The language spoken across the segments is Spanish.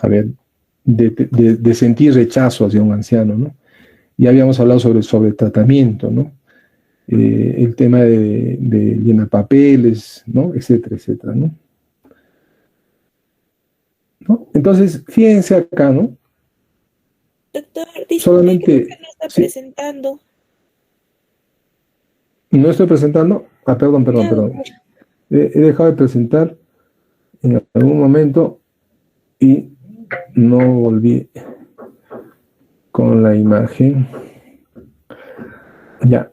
a ver, de sentir rechazo hacia un anciano, ¿no? Ya habíamos hablado sobre tratamiento, ¿no? El tema de llenar papeles, ¿no? Etcétera, etcétera, ¿no? ¿No? Entonces, fíjense acá, ¿no? Doctor, disculpe, Solamente, creo que no está sí, presentando. no estoy presentando. Ah, perdón. Ya, doctor. He dejado de presentar en algún momento y no volví con la imagen. Ya.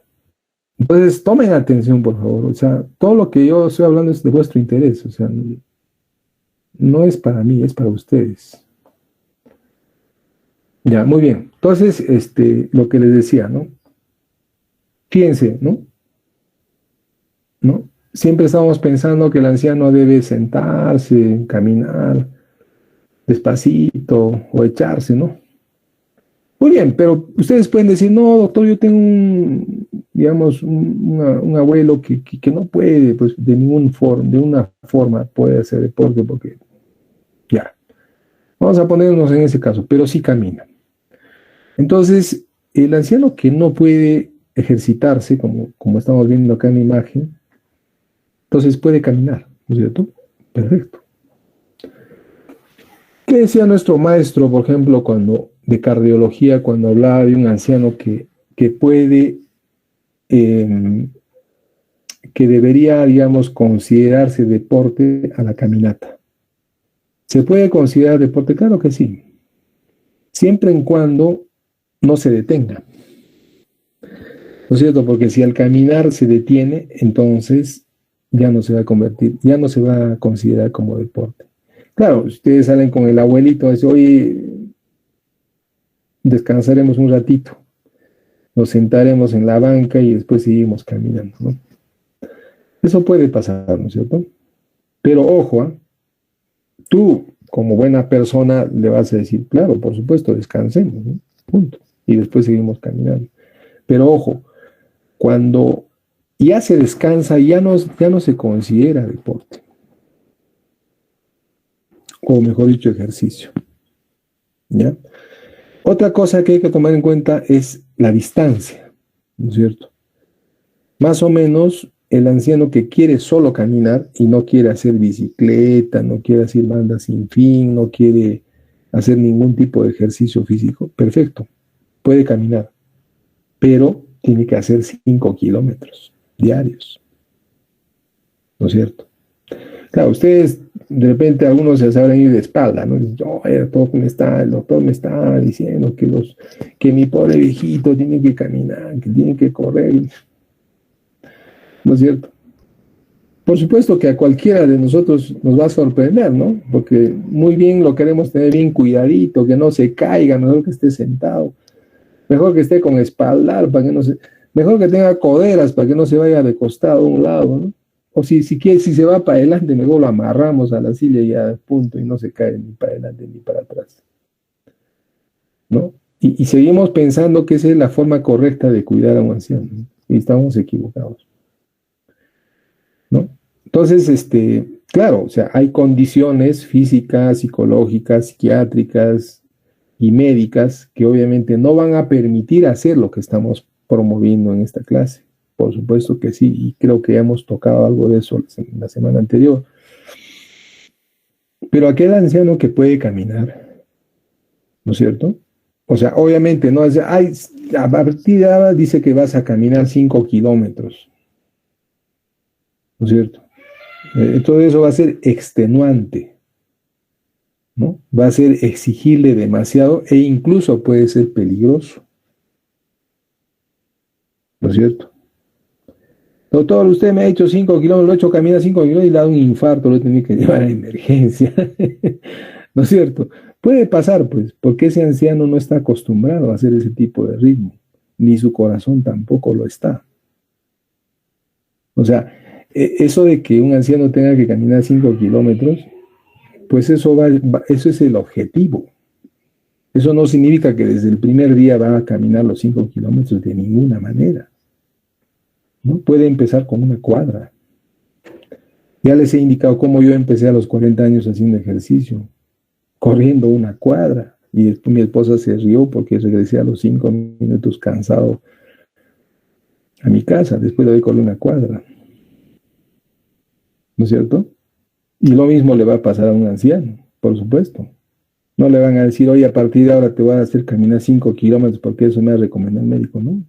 Entonces, tomen atención, por favor. O sea, todo lo que yo estoy hablando es de vuestro interés. O sea, no es para mí, es para ustedes. Ya, muy bien. Entonces, lo que les decía, ¿no? Fíjense, ¿no? ¿No? Siempre estamos pensando que el anciano debe sentarse, caminar despacito o echarse, ¿no? Muy bien, pero ustedes pueden decir, no, doctor, yo tengo digamos, un abuelo que no puede, pues, de una forma puede hacer deporte porque, ya, vamos a ponernos en ese caso, pero sí camina. Entonces, el anciano que no puede ejercitarse, como estamos viendo acá en la imagen, entonces puede caminar, ¿no es cierto? Perfecto. ¿Qué decía nuestro maestro, por ejemplo, de cardiología, cuando hablaba de un anciano que puede, eh, que debería, digamos, considerarse deporte a la caminata? ¿Se puede considerar deporte? Claro que sí, siempre en cuando no se detenga, ¿no es cierto? Porque si al caminar se detiene, entonces ya no se va a convertir, ya no se va a considerar como deporte. Claro, ustedes salen con el abuelito, dice, oye, descansaremos un ratito, nos sentaremos en la banca y después seguimos caminando, ¿no? Eso puede pasar, ¿no es cierto? Pero ojo, ¿eh? Tú, como buena persona, le vas a decir, claro, por supuesto, descansemos, ¿no? Punto. Y después seguimos caminando. Pero ojo, cuando ya se descansa, ya no se considera deporte, o mejor dicho, ejercicio, ¿ya? Otra cosa que hay que tomar en cuenta es la distancia, ¿no es cierto? Más o menos el anciano que quiere solo caminar y no quiere hacer bicicleta, no quiere hacer banda sin fin, no quiere hacer ningún tipo de ejercicio físico, perfecto, puede caminar, pero tiene que hacer 5 kilómetros diarios, ¿no es cierto? Claro, ustedes de repente algunos se saben ir de espalda, ¿no? Dicen, oh, el doctor me está diciendo que mi pobre viejito tiene que caminar, que tiene que correr, ¿no es cierto? Por supuesto que a cualquiera de nosotros nos va a sorprender, ¿no? Porque muy bien lo queremos tener bien cuidadito, que no se caiga, mejor que esté sentado, mejor que esté con espaldar, para que no se, mejor que tenga coderas para que no se vaya de costado a un lado, ¿no? O si se va para adelante, mejor lo amarramos a la silla y a punto y no se cae ni para adelante ni para atrás, ¿no? Y seguimos pensando que esa es la forma correcta de cuidar a un anciano, ¿no? Y estamos equivocados, ¿no? Entonces, claro, o sea, hay condiciones físicas, psicológicas, psiquiátricas y médicas que obviamente no van a permitir hacer lo que estamos promoviendo en esta clase. Por supuesto que sí, y creo que hemos tocado algo de eso la semana anterior. Pero aquel anciano que puede caminar, ¿no es cierto? O sea, obviamente, no es, ay, a partir de ahora dice que vas a caminar 5 kilómetros, ¿no es cierto? Todo eso va a ser extenuante, ¿no? Va a ser exigirle demasiado e incluso puede ser peligroso, ¿no es cierto? Doctor, usted me ha hecho 5 kilómetros, lo he hecho caminar 5 kilómetros y le da un infarto, lo he tenido que llevar a emergencia, ¿no es cierto? Puede pasar, pues, porque ese anciano no está acostumbrado a hacer ese tipo de ritmo, ni su corazón tampoco lo está. O sea, eso de que un anciano tenga que caminar 5 kilómetros, pues eso es el objetivo. Eso no significa que desde el primer día va a caminar los 5 kilómetros de ninguna manera, ¿no? Puede empezar con una cuadra. Ya les he indicado cómo yo empecé a los 40 años haciendo ejercicio. corriendo una cuadra. Y después mi esposa se rió porque regresé a los 5 minutos cansado a mi casa, después de haber corrido una cuadra. ¿No es cierto? Y lo mismo le va a pasar a un anciano, por supuesto. No le van a decir, oye, a partir de ahora te voy a hacer caminar 5 kilómetros porque eso me ha recomendado el médico, ¿no?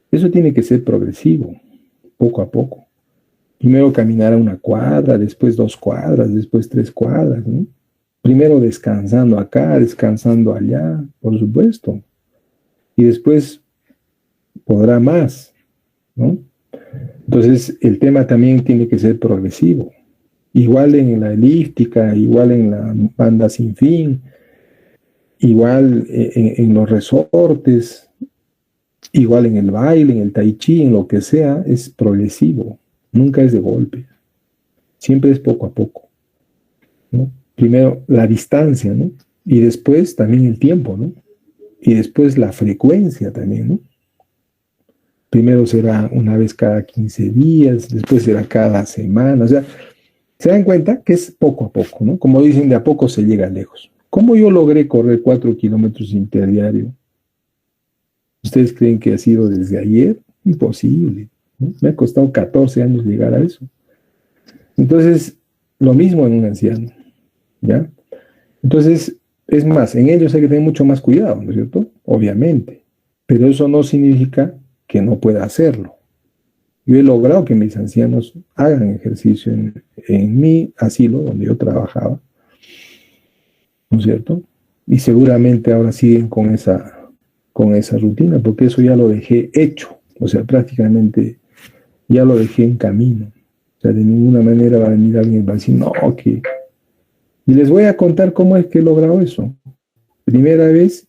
Eso tiene que ser progresivo, poco a poco. Primero caminar a una cuadra, después 2 cuadras, después 3 cuadras, ¿no? Primero descansando acá, descansando allá, por supuesto. Y después podrá más, ¿no? Entonces, el tema también tiene que ser progresivo. Igual en la elíptica, igual en la banda sin fin, igual en los resortes, igual en el baile, en el tai chi, en lo que sea, es progresivo. Nunca es de golpe. Siempre es poco a poco, ¿no? Primero la distancia, ¿no? Y después también el tiempo, ¿no? Y después la frecuencia también, ¿no? Primero será una vez cada 15 días, después será cada semana. O sea, se dan cuenta que es poco a poco, ¿no? Como dicen, de a poco se llega lejos. ¿Cómo yo logré correr 4 kilómetros interdiario? ¿Ustedes creen que ha sido desde ayer? Imposible, ¿no? Me ha costado 14 años llegar a eso. Entonces, lo mismo en un anciano, ¿ya? Entonces, es más, en ellos hay que tener mucho más cuidado, ¿no es cierto? Obviamente. Pero eso no significa que no pueda hacerlo. Yo he logrado que mis ancianos hagan ejercicio en mi asilo, donde yo trabajaba, ¿no es cierto? Y seguramente ahora siguen con esa rutina, porque eso ya lo dejé hecho. O sea, prácticamente ya lo dejé en camino. O sea, de ninguna manera va a venir alguien y va a decir, no, que... Y les voy a contar cómo es que he logrado eso. Primera vez,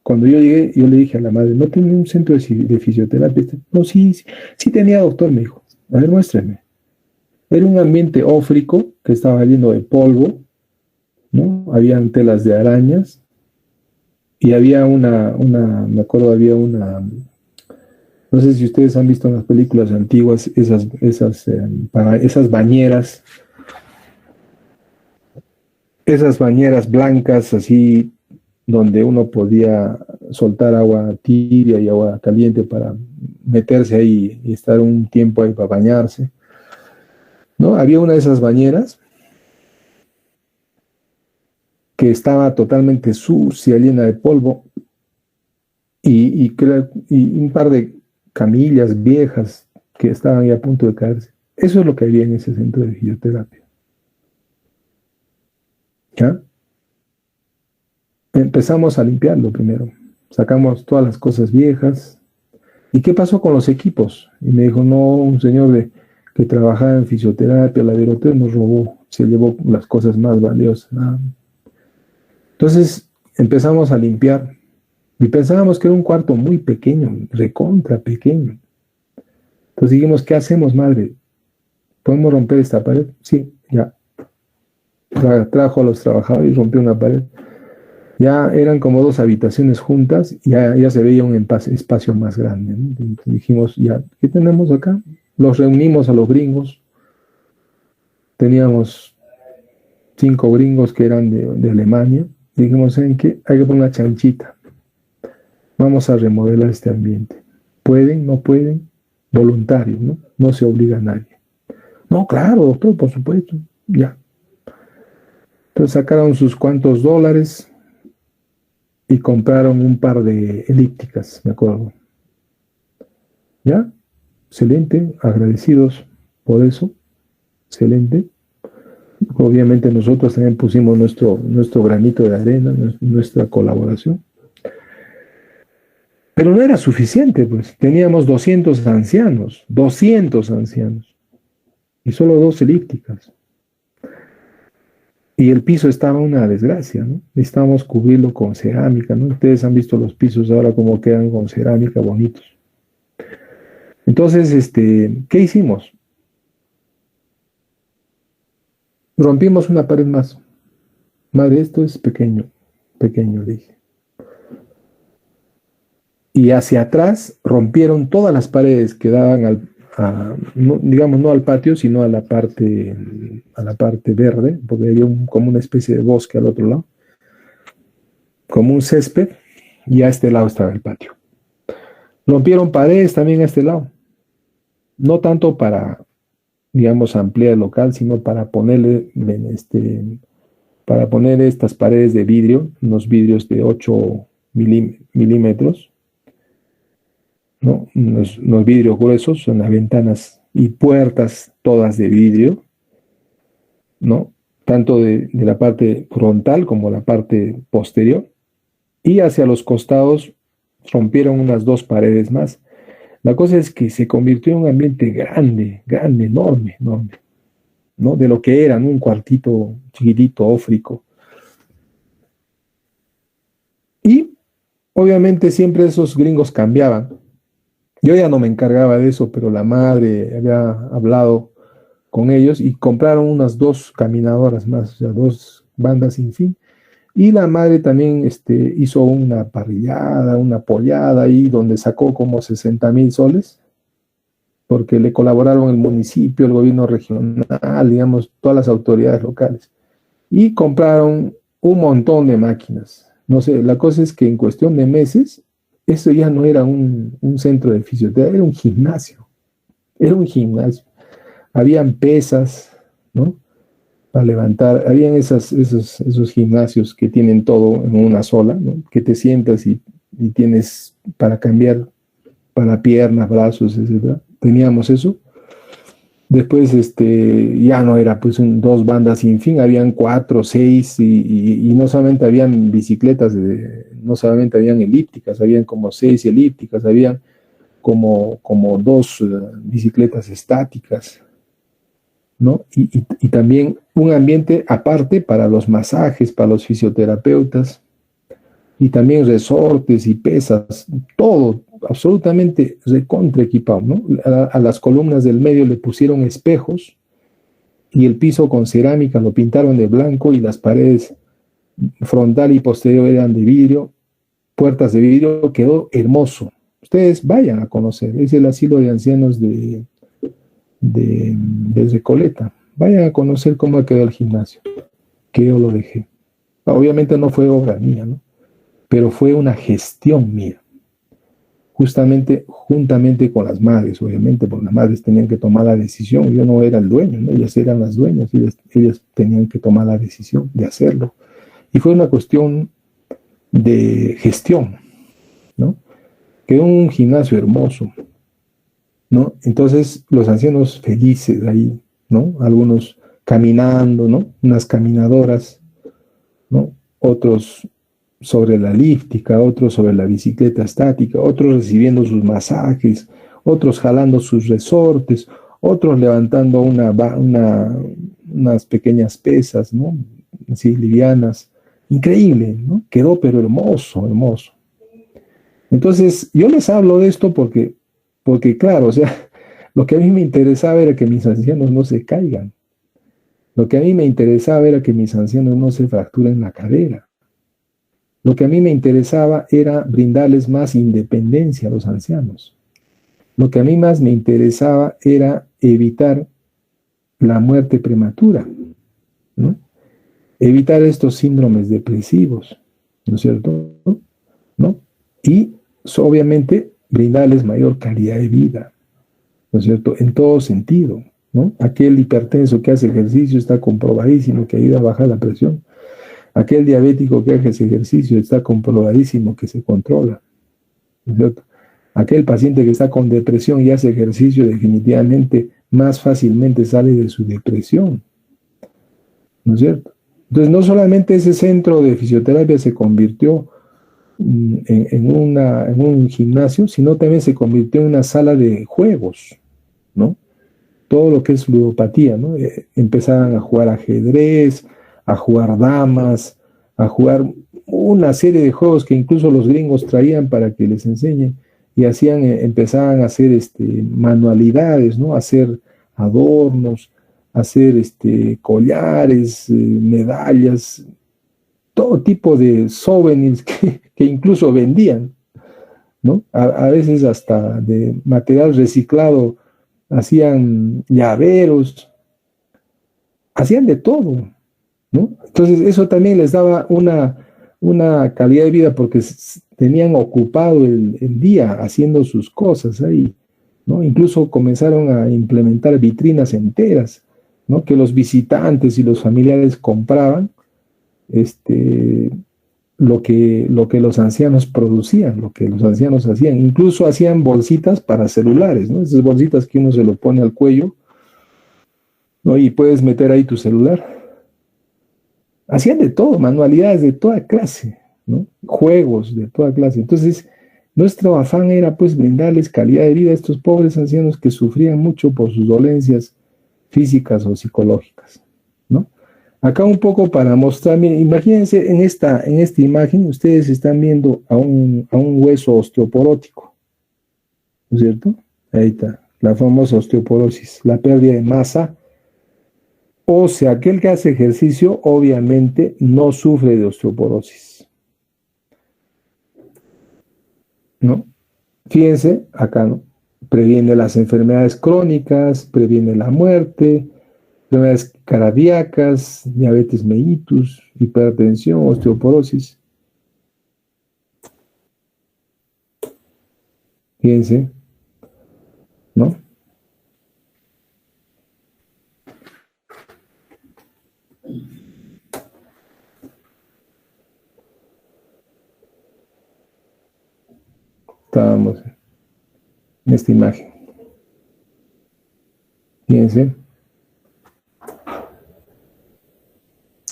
cuando yo llegué, yo le dije a la madre, ¿no tenía un centro de fisioterapia? No, sí tenía, doctor, me dijo. A ver, muéstrame. Era un ambiente ófrico que estaba lleno de polvo, ¿no? Habían telas de arañas y había me acuerdo, había una, no sé si ustedes han visto en las películas antiguas, esas bañeras blancas así, donde uno podía soltar agua tibia y agua caliente para meterse ahí y estar un tiempo ahí para bañarse, ¿no? Había una de esas bañeras que estaba totalmente sucia, llena de polvo, y un par de camillas viejas que estaban ahí a punto de caerse. Eso es lo que había en ese centro de fisioterapia. ¿Ya? Empezamos a limpiarlo primero. Sacamos todas las cosas viejas. ¿Y qué pasó con los equipos? Y me dijo, no, un señor que trabajaba en fisioterapia, la del hotel nos robó, se llevó las cosas más valiosas. Entonces empezamos a limpiar y pensábamos que era un cuarto muy pequeño, recontra pequeño. Entonces dijimos, ¿qué hacemos, madre? ¿Podemos romper esta pared? Sí, ya. Trajo a los trabajadores y rompió una pared. Ya eran como 2 habitaciones juntas, ya se veía un espacio más grande, ¿no? Entonces dijimos, ya, ¿qué tenemos acá? Los reunimos a los gringos. Teníamos 5 gringos que eran de Alemania. Dijimos, ¿saben qué? Hay que poner una chanchita. Vamos a remodelar este ambiente. ¿Pueden? ¿No pueden? Voluntarios, ¿no? No se obliga a nadie. No, claro, doctor, por supuesto. Ya. Entonces sacaron sus cuantos dólares y compraron un par de elípticas, me acuerdo. ¿Ya? Excelente, agradecidos por eso. Excelente. Obviamente nosotros también pusimos nuestro granito de arena, nuestra colaboración. Pero no era suficiente, pues. Teníamos 200 ancianos, y solo 2 elípticas. Y el piso estaba una desgracia, ¿no? Necesitábamos cubrirlo con cerámica, ¿no? Ustedes han visto los pisos ahora como quedan con cerámica bonitos. Entonces, ¿qué hicimos? Rompimos una pared más. Madre, esto es pequeño, le dije. Y hacia atrás rompieron todas las paredes que daban digamos, no al patio, sino a la parte verde, porque había como una especie de bosque al otro lado, como un césped, y a este lado estaba el patio. Rompieron paredes también a este lado, no tanto para, digamos, ampliar el local, sino para para poner estas paredes de vidrio, unos vidrios de 8 milímetros, ¿no? Unos vidrios gruesos, son las ventanas y puertas todas de vidrio, ¿no? Tanto de la parte frontal como la parte posterior. Y hacia los costados rompieron unas 2 paredes más. La cosa es que se convirtió en un ambiente grande, grande, enorme, enorme, ¿no? De lo que era, ¿no? Un cuartito chiquitito, ófrico. Y obviamente siempre esos gringos cambiaban. Yo ya no me encargaba de eso, pero la madre había hablado con ellos y compraron unas 2 caminadoras más, o sea, 2 bandas sin fin. Y la madre también hizo una parrillada, una pollada ahí, donde sacó como 60,000 soles, porque le colaboraron el municipio, el gobierno regional, digamos, todas las autoridades locales. Y compraron un montón de máquinas. No sé, la cosa es que en cuestión de meses, eso ya no era un centro de fisioterapia, era un gimnasio. Era un gimnasio. Habían pesas, ¿no? Para levantar. Habían esos gimnasios que tienen todo en una sola, ¿no? Que te sientas y tienes para cambiar para piernas, brazos, etc. Teníamos eso. Después ya no era pues 2 bandas sin fin, habían 4, 6 y no solamente habían bicicletas, no solamente habían elípticas, habían como 6 elípticas, habían como 2 bicicletas estáticas, ¿no? Y también un ambiente aparte para los masajes, para los fisioterapeutas, y también resortes y pesas, todo absolutamente recontra equipado, ¿no? A las columnas del medio le pusieron espejos y el piso con cerámica lo pintaron de blanco y las paredes frontal y posterior eran de vidrio, puertas de vidrio, quedó hermoso. Ustedes vayan a conocer, es el asilo de ancianos de Recoleta. Vayan a conocer cómo quedó el gimnasio, que yo lo dejé. Obviamente no fue obra mía, ¿no? Pero fue una gestión mía. Justamente, juntamente con las madres, obviamente, porque las madres tenían que tomar la decisión. Yo no era el dueño, ¿no? Ellas eran las dueñas, ellas tenían que tomar la decisión de hacerlo. Y fue una cuestión de gestión, ¿no? Quedó un gimnasio hermoso, ¿no? Entonces, los ancianos felices ahí, ¿no? Algunos caminando, ¿no? Unas caminadoras, ¿no? Otros sobre la elíptica, otros sobre la bicicleta estática, otros recibiendo sus masajes, otros jalando sus resortes, otros levantando unas pequeñas pesas, ¿no? Así livianas. Increíble, ¿no? Quedó pero hermoso, hermoso. Entonces, yo les hablo de esto porque claro, o sea, lo que a mí me interesaba era que mis ancianos no se caigan. Lo que a mí me interesaba era que mis ancianos no se fracturen la cadera. Lo que a mí me interesaba era brindarles más independencia a los ancianos. Lo que a mí más me interesaba era evitar la muerte prematura, ¿no? Evitar estos síndromes depresivos, ¿no es cierto? ¿No? Y obviamente brindarles mayor calidad de vida, ¿no es cierto? En todo sentido, ¿no? Aquel hipertenso que hace ejercicio está comprobadísimo que ayuda a bajar la presión. Aquel diabético que hace ese ejercicio está comprobadísimo que se controla, ¿no es cierto? Aquel paciente que está con depresión y hace ejercicio definitivamente más fácilmente sale de su depresión, ¿no es cierto? Entonces no solamente ese centro de fisioterapia se convirtió en un gimnasio, sino también se convirtió en una sala de juegos, ¿no? Todo lo que es ludopatía, ¿no? Empezaban a jugar ajedrez, a jugar damas, a jugar una serie de juegos que incluso los gringos traían para que les enseñen y empezaban a hacer manualidades, ¿no? A hacer adornos, a hacer collares, medallas, todo tipo de souvenirs que incluso vendían, ¿no? A veces hasta de material reciclado hacían llaveros, hacían de todo, ¿no? Entonces eso también les daba una calidad de vida porque tenían ocupado el día haciendo sus cosas ahí, ¿no? Incluso comenzaron a implementar vitrinas enteras, ¿no? Que los visitantes y los familiares compraban, este, lo que los ancianos producían, lo que los ancianos hacían. Incluso hacían bolsitas para celulares, ¿no? Esas bolsitas que uno se lo pone al cuello, ¿no? Y puedes meter ahí tu celular. Hacían de todo, manualidades de toda clase, ¿no? Juegos de toda clase. Entonces, nuestro afán era pues brindarles calidad de vida a estos pobres ancianos que sufrían mucho por sus dolencias físicas o psicológicas, ¿no? Acá un poco para mostrar, miren, imagínense en esta imagen, ustedes están viendo a un hueso osteoporótico, ¿no es cierto? Ahí está, la famosa osteoporosis, la pérdida de masa. O sea, aquel que hace ejercicio obviamente no sufre de osteoporosis, ¿no? Fíjense, acá, ¿no? Previene las enfermedades crónicas, previene la muerte, enfermedades cardíacas, diabetes mellitus, hipertensión, osteoporosis. Fíjense, ¿no? Estábamos en esta imagen. Fíjense,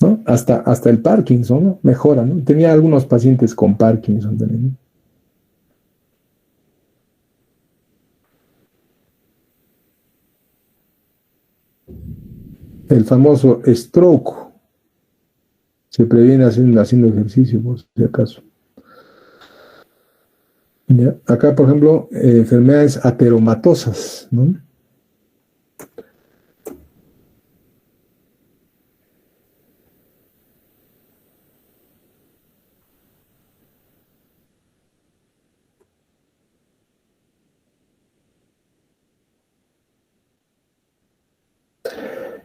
¿no? Hasta el Parkinson, ¿no? Mejora, ¿no? Tenía algunos pacientes con Parkinson también, ¿no? El famoso stroke se previene haciendo ejercicio, por si acaso. ¿Ya? Acá, por ejemplo, enfermedades ateromatosas, ¿no?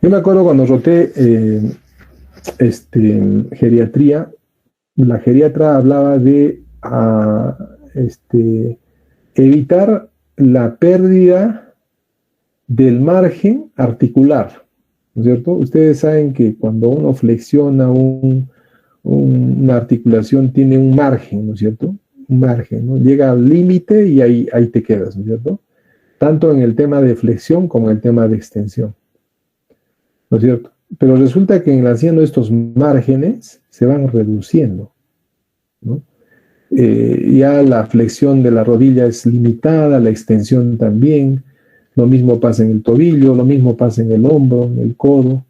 Yo me acuerdo cuando roté geriatría, la geriatra hablaba de evitar la pérdida del margen articular, ¿no es cierto? Ustedes saben que cuando uno flexiona una articulación tiene un margen, ¿no es cierto? Un margen, ¿no? Llega al límite y ahí te quedas, ¿no es cierto? Tanto en el tema de flexión como en el tema de extensión, ¿no es cierto? Pero resulta que haciendo estos márgenes se van reduciendo, ¿no? Ya la flexión de la rodilla es limitada, la extensión también, lo mismo pasa en el tobillo, lo mismo pasa en el hombro, en el codo,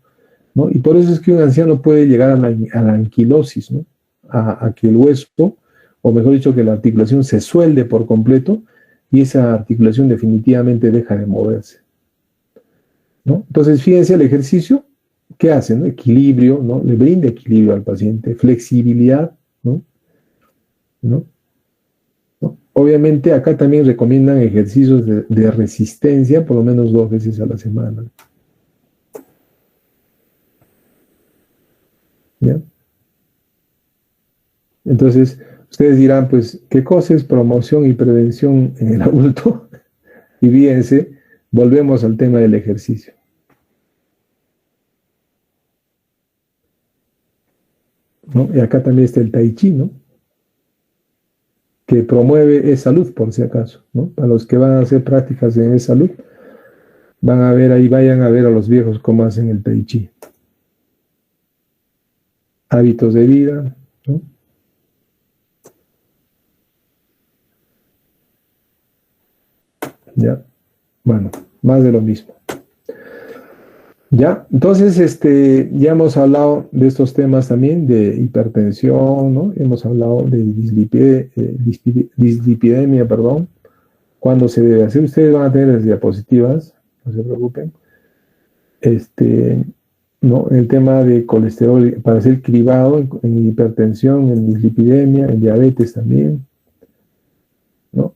¿no? Y por eso es que un anciano puede llegar a la anquilosis, ¿no? A que el hueso, o mejor dicho, que la articulación se suelde por completo y esa articulación definitivamente deja de moverse, ¿no? Entonces, fíjense el ejercicio, ¿qué hace, no? Equilibrio, ¿no? Le brinda equilibrio al paciente, flexibilidad, ¿no? ¿No? ¿No? Obviamente acá también recomiendan ejercicios de resistencia por lo menos 2 veces a la semana. ¿Ya? Entonces, ustedes dirán, pues, ¿qué cosa es promoción y prevención en el adulto? Y fíjense, volvemos al tema del ejercicio. ¿No? Y acá también está el Tai Chi, ¿no? Que promueve salud, por si acaso, ¿no? Para los que van a hacer prácticas en salud, van a ver ahí, vayan a ver a los viejos cómo hacen el Tai Chi. Hábitos de vida, ¿no? Ya, bueno, más de lo mismo. Ya, entonces, ya hemos hablado de estos temas también, de hipertensión, ¿no? Hemos hablado de dislipidemia, perdón. ¿Cuándo se debe hacer? Ustedes van a tener las diapositivas, no se preocupen. ¿No? El tema de colesterol para hacer cribado en hipertensión, en dislipidemia, en diabetes también, ¿no?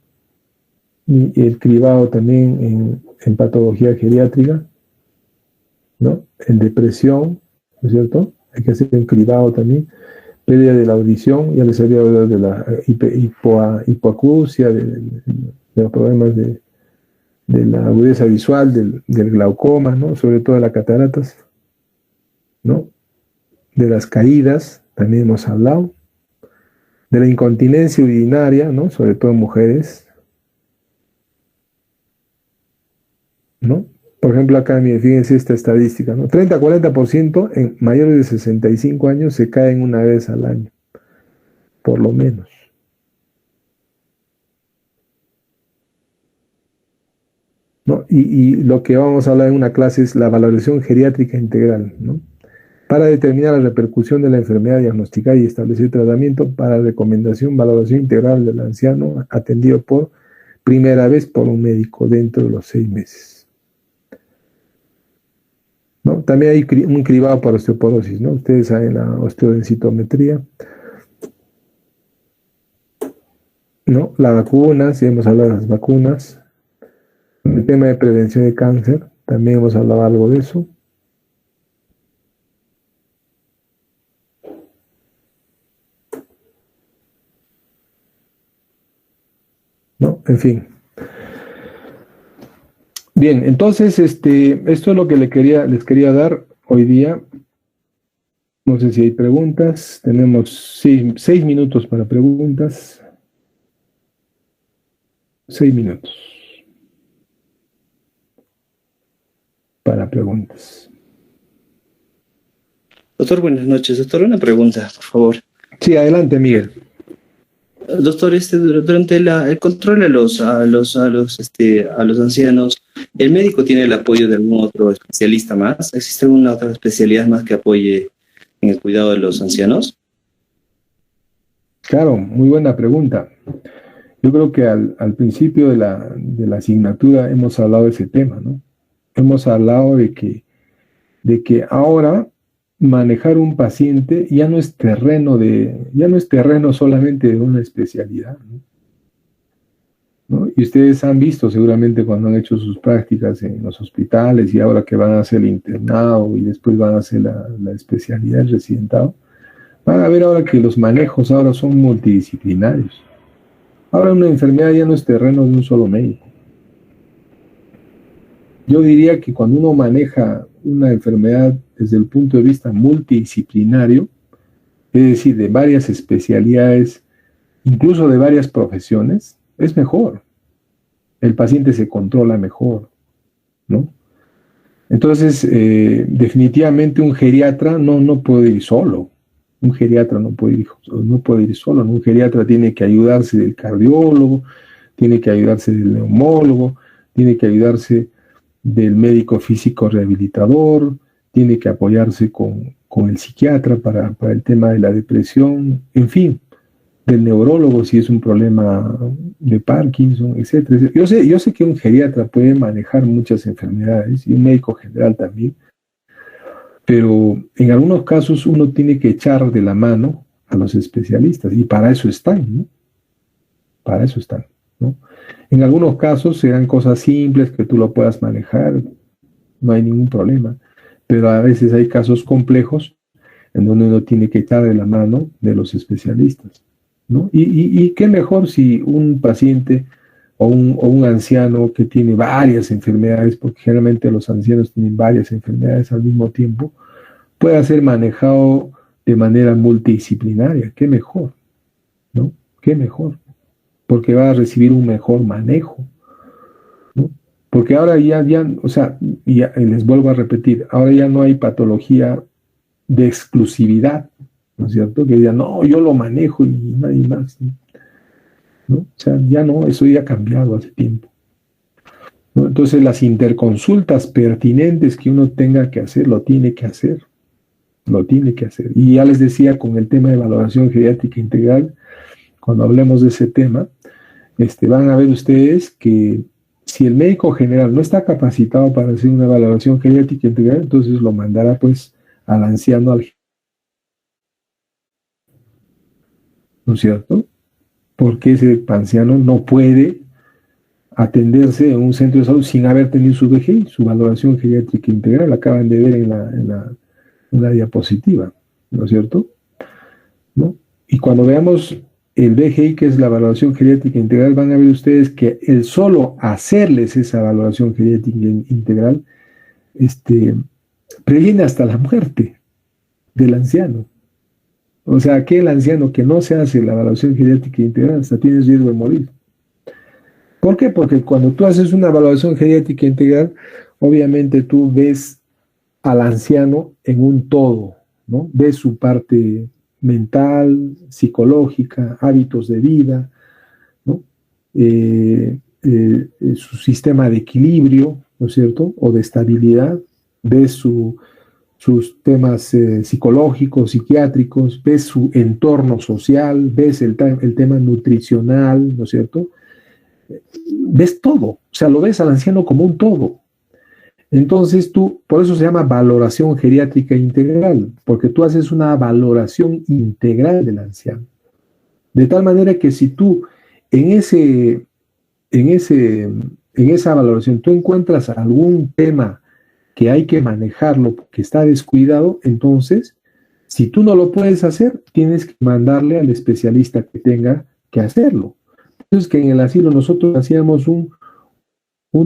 Y el cribado también en patología geriátrica, ¿no? En depresión, ¿no es cierto? Hay que hacer un cribado también. Pérdida de la audición, ya les había hablado de la hipoacusia, de los problemas de la agudeza visual, del glaucoma, ¿no? Sobre todo de las cataratas, ¿no? De las caídas, también hemos hablado. De la incontinencia urinaria, ¿no? Sobre todo en mujeres, ¿no? Por ejemplo, acá, fíjense esta estadística, ¿no? 30-40% en mayores de 65 años se caen una vez al año, por lo menos. ¿No? Y lo que vamos a hablar en una clase es la valoración geriátrica integral, ¿no? Para determinar la repercusión de la enfermedad, diagnosticar y establecer tratamiento para recomendación, valoración integral del anciano atendido por primera vez por un médico dentro de los 6 meses. ¿No? También hay un cribado para osteoporosis, ¿no? Ustedes saben la osteodensitometría, ¿no? Las vacunas, ya hemos hablado de las vacunas. El tema de prevención de cáncer, también hemos hablado algo de eso. ¿No? En fin. Bien, entonces, esto es lo que les quería dar hoy día. No sé si hay preguntas. Tenemos 6 minutos para preguntas. 6 minutos para preguntas. Doctor, buenas noches. Doctor, una pregunta, por favor. Sí, adelante, Miguel. Doctor, durante el control a los ancianos, ¿el médico tiene el apoyo de algún otro especialista más? ¿Existe alguna otra especialidad más que apoye en el cuidado de los ancianos? Claro, muy buena pregunta. Yo creo que al principio de la asignatura hemos hablado de ese tema, ¿no? Hemos hablado de que ahora manejar un paciente ya no es terreno solamente de una especialidad, ¿no? Y ustedes han visto seguramente cuando han hecho sus prácticas en los hospitales y ahora que van a hacer el internado y después van a hacer la especialidad, el residentado, van a ver ahora que los manejos ahora son multidisciplinarios. Ahora una enfermedad ya no es terreno de un solo médico. Yo diría que cuando uno maneja una enfermedad desde el punto de vista multidisciplinario, es decir, de varias especialidades, incluso de varias profesiones, es mejor. El paciente se controla mejor, ¿no? Entonces, definitivamente un geriatra no puede ir solo. Un geriatra no puede ir solo, ¿no? Un geriatra tiene que ayudarse del cardiólogo, tiene que ayudarse del neumólogo, tiene que ayudarse del médico físico rehabilitador, tiene que apoyarse con el psiquiatra para el tema de la depresión, en fin, del neurólogo si es un problema de Parkinson, etc. Yo sé que un geriatra puede manejar muchas enfermedades y un médico general también, pero en algunos casos uno tiene que echar de la mano a los especialistas y para eso están, ¿no? Para eso están, ¿no? En algunos casos serán cosas simples que tú lo puedas manejar, no hay ningún problema, pero a veces hay casos complejos en donde uno tiene que echar de la mano de los especialistas, ¿no? Y qué mejor si un paciente o un anciano que tiene varias enfermedades, porque generalmente los ancianos tienen varias enfermedades al mismo tiempo, pueda ser manejado de manera multidisciplinaria. Qué mejor, ¿no? Qué mejor, porque va a recibir un mejor manejo, ¿no? Porque ahora o sea, ya les vuelvo a repetir, ahora ya no hay patología de exclusividad, ¿no es cierto? Que digan, no, yo lo manejo y nadie más, ¿no? O sea, ya no, eso ya ha cambiado hace tiempo, ¿no? Entonces las interconsultas pertinentes que uno tenga que hacer, lo tiene que hacer. Lo tiene que hacer. Y ya les decía con el tema de valoración geriátrica integral, cuando hablemos de ese tema, van a ver ustedes que si el médico general no está capacitado para hacer una valoración geriátrica integral, entonces lo mandará pues al anciano, ¿no es cierto? Porque ese anciano no puede atenderse en un centro de salud sin haber tenido su VGI, su valoración geriátrica integral, acaban de ver en la diapositiva, ¿no es cierto? ¿No? Y cuando veamos el VGI, que es la valoración geriátrica integral, van a ver ustedes que el solo hacerles esa valoración geriátrica integral previene hasta la muerte del anciano. O sea, aquel anciano que no se hace la evaluación geriátrica integral hasta tiene riesgo de morir. ¿Por qué? Porque cuando tú haces una evaluación geriátrica integral, obviamente tú ves al anciano en un todo, ¿no? Ves su parte mental, psicológica, hábitos de vida, ¿no? Su sistema de equilibrio, ¿no es cierto? O de estabilidad, ves sus temas psicológicos, psiquiátricos, ves su entorno social, ves el tema nutricional, ¿no es cierto? Ves todo, o sea, lo ves al anciano como un todo. Entonces tú, por eso se llama valoración geriátrica integral, porque tú haces una valoración integral del anciano. De tal manera que si tú en esa valoración tú encuentras algún tema que hay que manejarlo, que está descuidado, entonces, si tú no lo puedes hacer, tienes que mandarle al especialista que tenga que hacerlo. Entonces, que en el asilo nosotros hacíamos un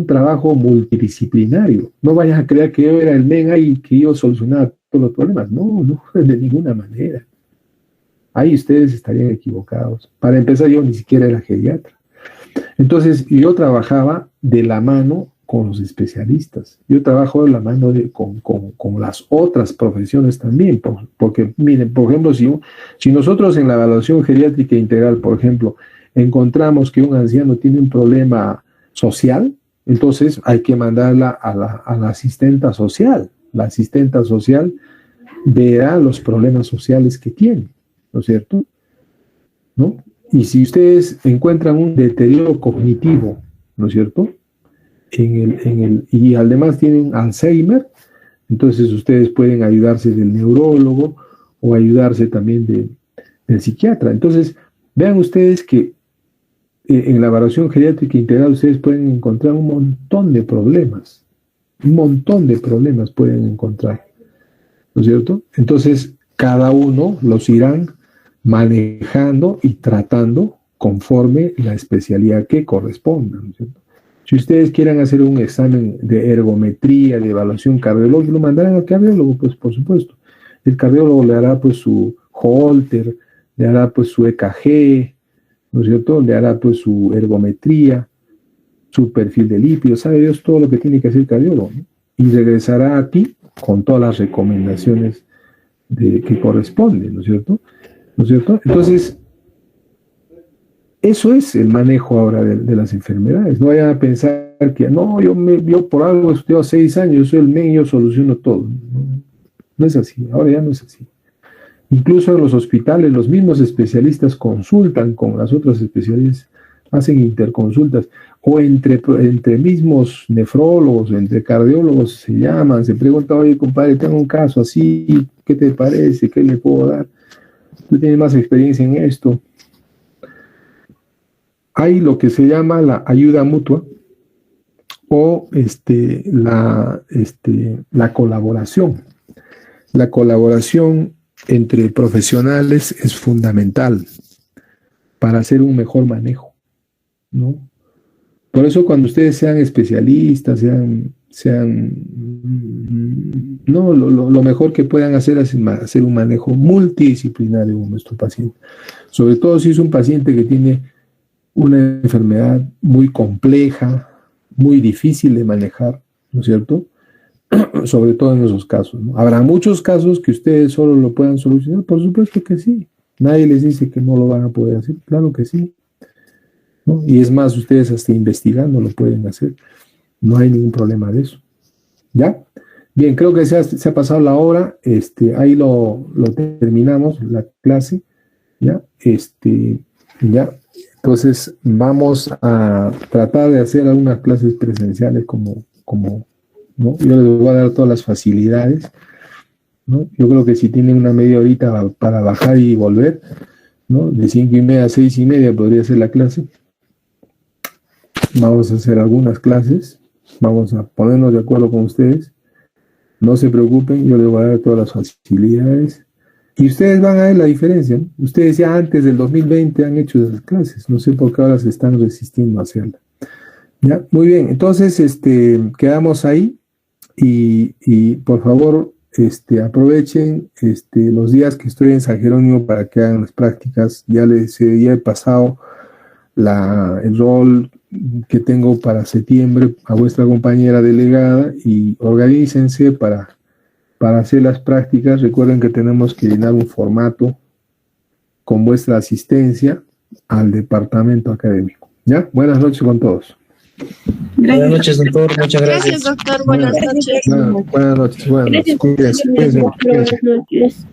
trabajo multidisciplinario. No vayas a creer que yo era el men ahí, que yo solucionaba todos los problemas. No, de ninguna manera. Ahí ustedes estarían equivocados. Para empezar, yo ni siquiera era geriatra. Entonces, yo trabajaba de la mano con los especialistas. Yo trabajo de la mano con las otras profesiones también, porque miren, por ejemplo, si nosotros en la evaluación geriátrica integral, por ejemplo, encontramos que un anciano tiene un problema social, entonces hay que mandarla a la asistenta social. La asistenta social verá los problemas sociales que tiene, ¿no es cierto? ¿No? Y si ustedes encuentran un deterioro cognitivo, ¿no es cierto?, y además tienen Alzheimer, entonces ustedes pueden ayudarse del neurólogo o ayudarse también del psiquiatra. Entonces, vean ustedes que en la evaluación geriátrica integral ustedes pueden encontrar un montón de problemas pueden encontrar, ¿no es cierto? Entonces, cada uno los irán manejando y tratando conforme la especialidad que corresponda, ¿no es cierto? Si ustedes quieren hacer un examen de ergometría, de evaluación cardiológica, lo mandarán al cardiólogo, pues por supuesto. El cardiólogo le hará pues su Holter, le hará pues su EKG, ¿no es cierto? Le hará pues su ergometría, su perfil de lípidos, sabe Dios todo lo que tiene que hacer el cardiólogo, ¿no? Y regresará a ti con todas las recomendaciones que corresponden, ¿no es cierto? ¿No es cierto? Entonces, eso es el manejo ahora de las enfermedades. No vayan a pensar que, no, yo por algo he estudiado 6 años, yo soy el men, yo soluciono todo. No es así, ahora ya no es así. Incluso en los hospitales, los mismos especialistas consultan con las otras especialidades, hacen interconsultas, o entre mismos nefrólogos, entre cardiólogos se llaman, se preguntan, oye, compadre, tengo un caso así, ¿qué te parece? ¿Qué le puedo dar? Tú tienes más experiencia en esto. Hay lo que se llama la ayuda mutua o la colaboración. La colaboración entre profesionales es fundamental para hacer un mejor manejo, ¿no? Por eso cuando ustedes sean especialistas, lo mejor que puedan hacer es hacer un manejo multidisciplinario con nuestro paciente. Sobre todo si es un paciente que tiene una enfermedad muy compleja, muy difícil de manejar, ¿no es cierto? Sobre todo en esos casos, ¿no? Habrá muchos casos que ustedes solo lo puedan solucionar, por supuesto que sí. Nadie les dice que no lo van a poder hacer, claro que sí, ¿no? Y es más, ustedes hasta investigando lo pueden hacer. No hay ningún problema de eso. ¿Ya? Bien, creo que se ha pasado la hora. Ahí lo terminamos, la clase. ¿Ya? Ya. Entonces, vamos a tratar de hacer algunas clases presenciales como ¿no? Yo les voy a dar todas las facilidades, ¿no? Yo creo que si tienen una media horita para bajar y volver, ¿no? De 5:30 a 6:30 podría ser la clase. vamos a hacer algunas clases, vamos a ponernos de acuerdo con ustedes. No se preocupen, yo les voy a dar todas las facilidades. Y ustedes van a ver la diferencia, ¿no? Ustedes ya antes del 2020 han hecho esas clases, no sé por qué ahora se están resistiendo a hacerlas. Ya, muy bien, entonces quedamos ahí y por favor aprovechen los días que estoy en San Jerónimo para que hagan las prácticas. Ya he pasado el rol que tengo para septiembre a vuestra compañera delegada y organícense para hacer las prácticas. Recuerden que tenemos que llenar un formato con vuestra asistencia al departamento académico. ¿Ya? Buenas noches con todos. Buenas noches, doctor. Muchas gracias. Gracias, doctor. Buenas noches. Buenas noches. Buenas noches. Gracias, Cuídense, doctor. cuídense. Buenas noches.